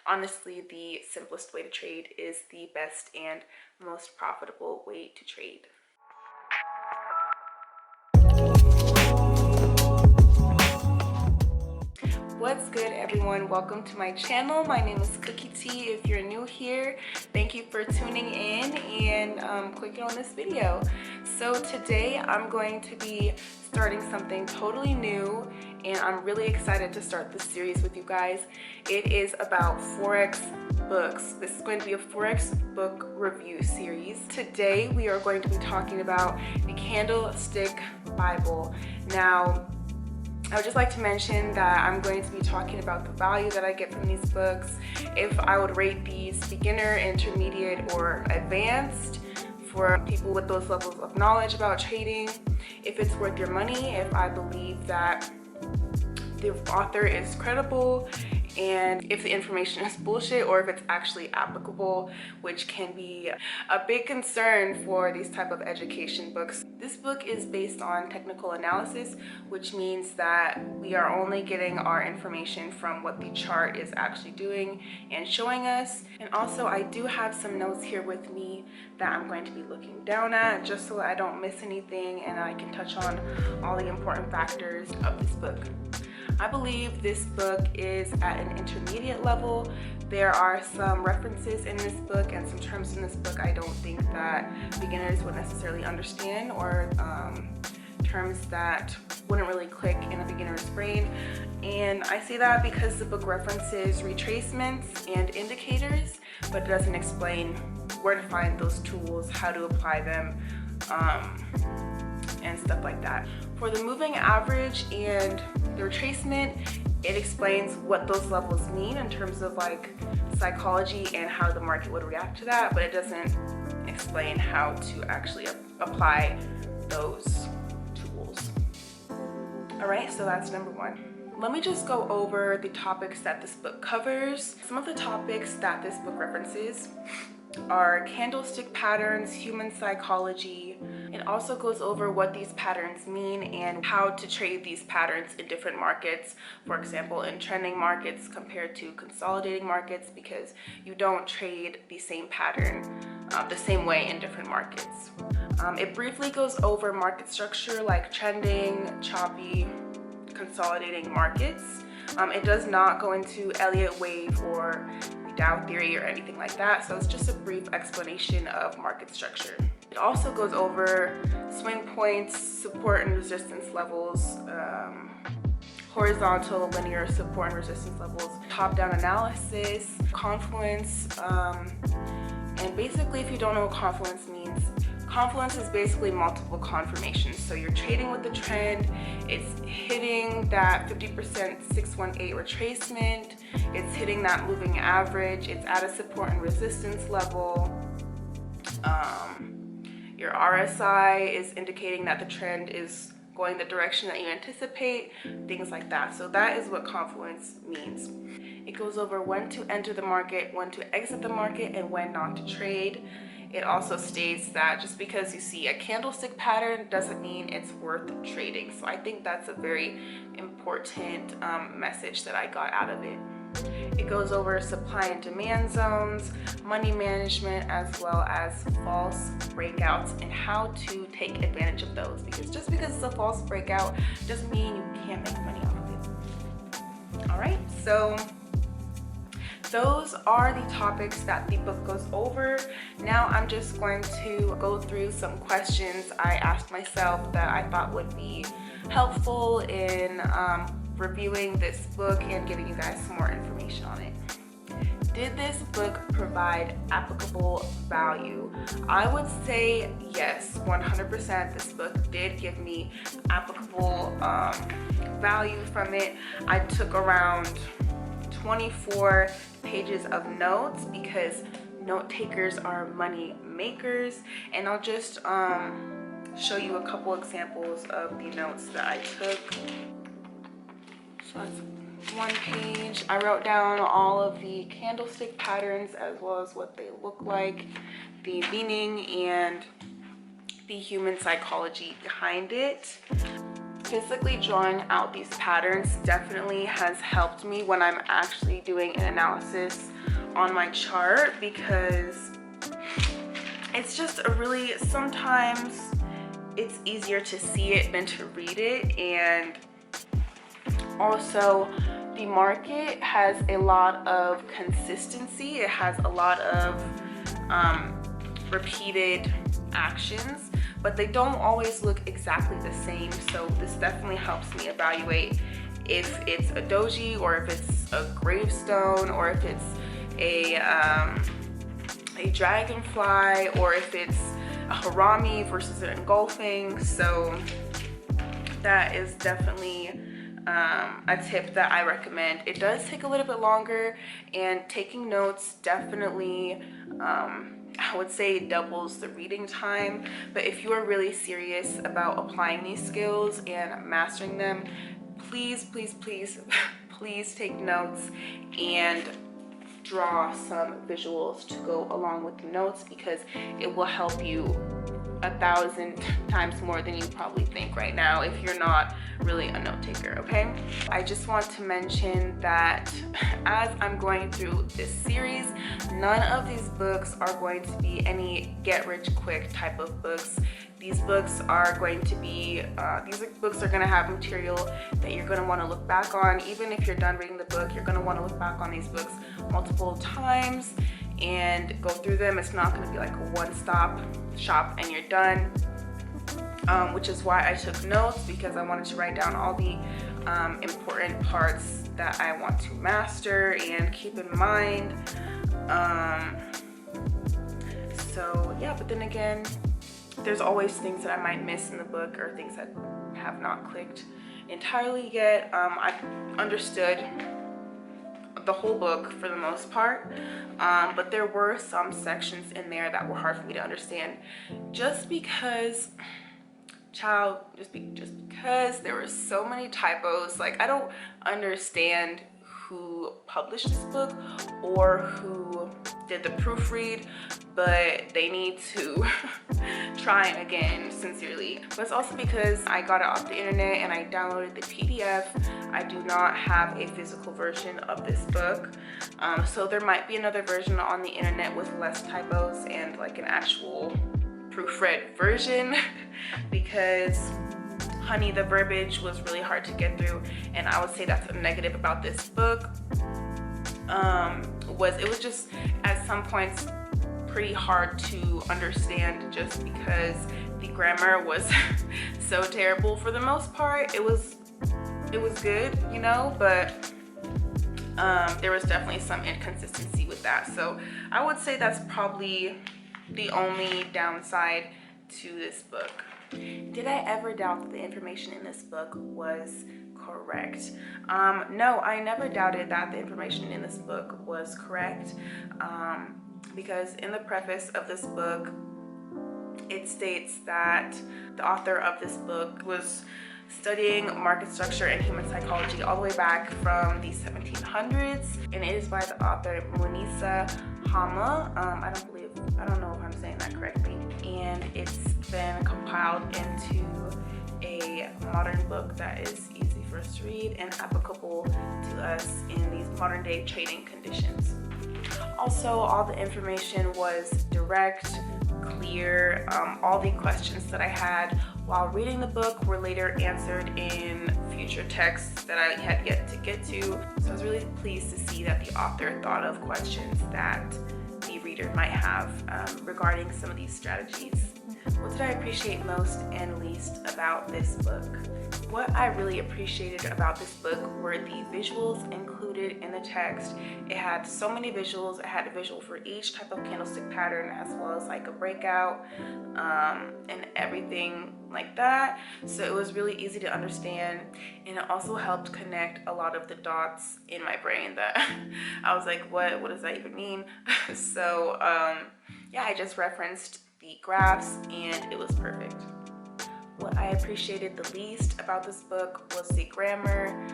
honestly, the simplest way to trade is the best and most profitable way to trade. What's good, everyone? Welcome to my channel. My name is Cookie T. If you're new here, thank you for tuning in and clicking on this video. So today I'm going to be starting something totally new, and I'm really excited to start this series with you guys. It is about Forex books. This is going to be a Forex book review series. Today we are going to be talking about the Candlestick Bible. Now, I would just like to mention that I'm going to be talking about the value that I get from these books, if I would rate these beginner, intermediate, or advanced for people with those levels of knowledge about trading, if it's worth your money, if I believe that the author is credible, and if the information is bullshit or if it's actually applicable, which can be a big concern for these type of education books. This book is based on technical analysis, which means that we are only getting our information from what the chart is actually doing and showing us. And also I do have some notes here with me that I'm going to be looking down at just so I don't miss anything and I can touch on all the important factors of this book. I believe this book is at an intermediate level. There are some references in this book and some terms in this book I don't think that beginners would necessarily understand, or terms that wouldn't really click in a beginner's brain. And I say that because the book references retracements and indicators, but it doesn't explain where to find those tools, how to apply them, and stuff like that. For the moving average and the retracement, it explains what those levels mean in terms of like psychology and how the market would react to that, but it doesn't explain how to actually apply those tools. All right, so that's number one. Let me just go over the topics that this book covers. Some of the topics that this book references are candlestick patterns, human psychology. It also goes over what these patterns mean and how to trade these patterns in different markets. For example, in trending markets compared to consolidating markets, because you don't trade the same pattern the same way in different markets. It briefly goes over market structure like trending, choppy, consolidating markets. It does not go into Elliott wave or Dow theory or anything like that, so it's just a brief explanation of market structure. It also goes over swing points, support and resistance levels, horizontal, linear support and resistance levels, top-down analysis, confluence, and basically, if you don't know what confluence means, confluence is basically multiple confirmations. So you're trading with the trend, it's hitting that 50% 618 retracement, it's hitting that moving average, it's at a support and resistance level. Your RSI is indicating that the trend is going the direction that you anticipate, things like that. So that is what confluence means. It goes over when to enter the market, when to exit the market, and when not to trade. It also states that just because you see a candlestick pattern doesn't mean it's worth trading. So I think that's a very important message that I got out of it. It goes over supply and demand zones, money management, as well as false breakouts and how to take advantage of those. Because just because it's a false breakout doesn't mean you can't make money off of it. All right, so those are the topics that the book goes over. Now I'm just going to go through some questions I asked myself that I thought would be helpful in reviewing this book and giving you guys some more information on it. Did this book provide applicable value? I would say yes, 100%. This book did give me applicable value from it. I took around 24 pages of notes because note takers are money makers, and I'll just show you a couple examples of the notes that I took. So that's one page. I wrote down all of the candlestick patterns as well as what they look like, the meaning, and the human psychology behind it. Physically drawing out these patterns definitely has helped me when I'm actually doing an analysis on my chart because it's just a really, sometimes it's easier to see it than to read it. And also the market has a lot of consistency. It has a lot of repeated actions, but they don't always look exactly the same. So this definitely helps me evaluate if it's a doji, or if it's a gravestone, or if it's a dragonfly, or if it's a harami versus an engulfing. So that is definitely a tip that I recommend. It does take a little bit longer, and taking notes definitely I would say doubles the reading time. But if you are really serious about applying these skills and mastering them, please, please, please, please take notes and draw some visuals to go along with the notes, because it will help you 1,000 times more than you probably think right now if you're not really a note taker. Okay, I just want to mention that as I'm going through this series, none of these books are going to be any get rich quick type of books. These books are going to be these books are going to have material that you're going to want to look back on. Even if you're done reading the book, you're going to want to look back on these books multiple times and go through them. It's not going to be like a one-stop shop and you're done, which is why I took notes, because I wanted to write down all the important parts that I want to master and keep in mind. So yeah, but then again, there's always things that I might miss in the book, or things that have not clicked entirely yet. I've understood the whole book for the most part, but there were some sections in there that were hard for me to understand, just because because there were so many typos. Like, I don't understand who published this book or who did the proofread, but they need to try again, sincerely. But it's also because I got it off the internet and I downloaded the PDF. I do not have a physical version of this book, so there might be another version on the internet with less typos and like an actual proofread version, because honey, the verbiage was really hard to get through, and I would say that's a negative about this book. It was just at some points pretty hard to understand, just because the grammar was so terrible. For the most part, it was good, you know, but there was definitely some inconsistency with that. So I would say that's probably the only downside to this book. Did I ever doubt that the information in this book was correct? No, I never doubted that the information in this book was correct, because in the preface of this book, it states that the author of this book was studying market structure and human psychology all the way back from the 1700s, and it is by the author Munisa Hama. I don't know if I'm saying that correctly, and it's been compiled into a modern book that is easy for us to read and applicable to us in these modern day trading conditions. Also, all the information was direct, clear. All the questions that I had while reading the book were later answered in future texts that I had yet to get to. So I was really pleased to see that the author thought of questions that the reader might have regarding some of these strategies. What did I appreciate most and least about this book? What I really appreciated about this book were the visuals included in the text. It had so many visuals. It had a visual for each type of candlestick pattern, as well as like a breakout and everything like that. So it was really easy to understand, and it also helped connect a lot of the dots in my brain that I was like, what does that even mean? So yeah, I just referenced the graphs and it was perfect. What I appreciated the least about this book was the grammar.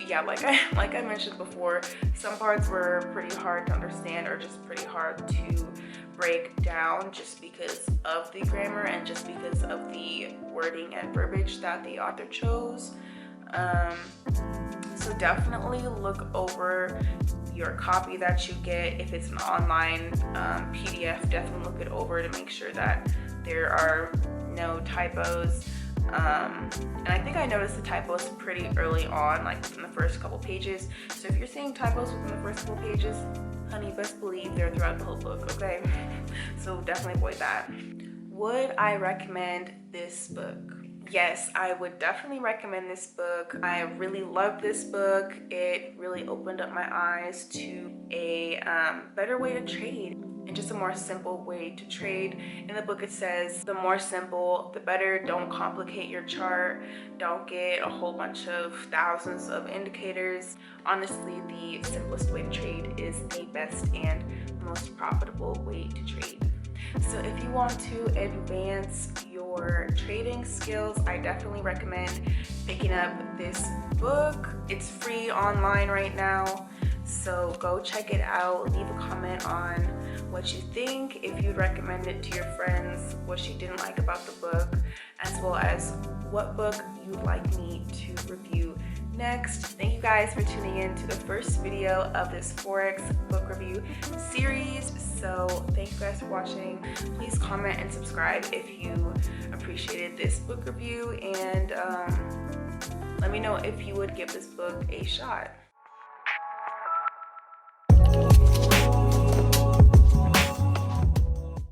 Yeah, like I mentioned before, some parts were pretty hard to understand, or just pretty hard to break down, just because of the grammar and just because of the wording and verbiage that the author chose. So definitely look over your copy that you get. If it's an online PDF, definitely look it over to make sure that there are no typos. And I think I noticed the typos pretty early on, like within the first couple pages. So if you're seeing typos within the first couple pages, honey, best believe they're throughout the whole book, okay? So definitely avoid that. Would I recommend this book? Yes, I would definitely recommend this book. I really love this book. It really opened up my eyes to a better way to trade and just a more simple way to trade. In the book it says, the more simple, the better. Don't complicate your chart. Don't get a whole bunch of thousands of indicators. Honestly, the simplest way to trade is the best and most profitable way to trade. So if you want to advance your trading skills, I definitely recommend picking up this book. It's free online right now, so go check it out. Leave a comment on what you think, if you'd recommend it to your friends, what you didn't like about the book, as well as what book you'd like me to review next. Thank you guys for tuning in to the first video of this Forex book review series. So thank you guys for watching. Please comment and subscribe if you appreciated this book review, and let me know if you would give this book a shot.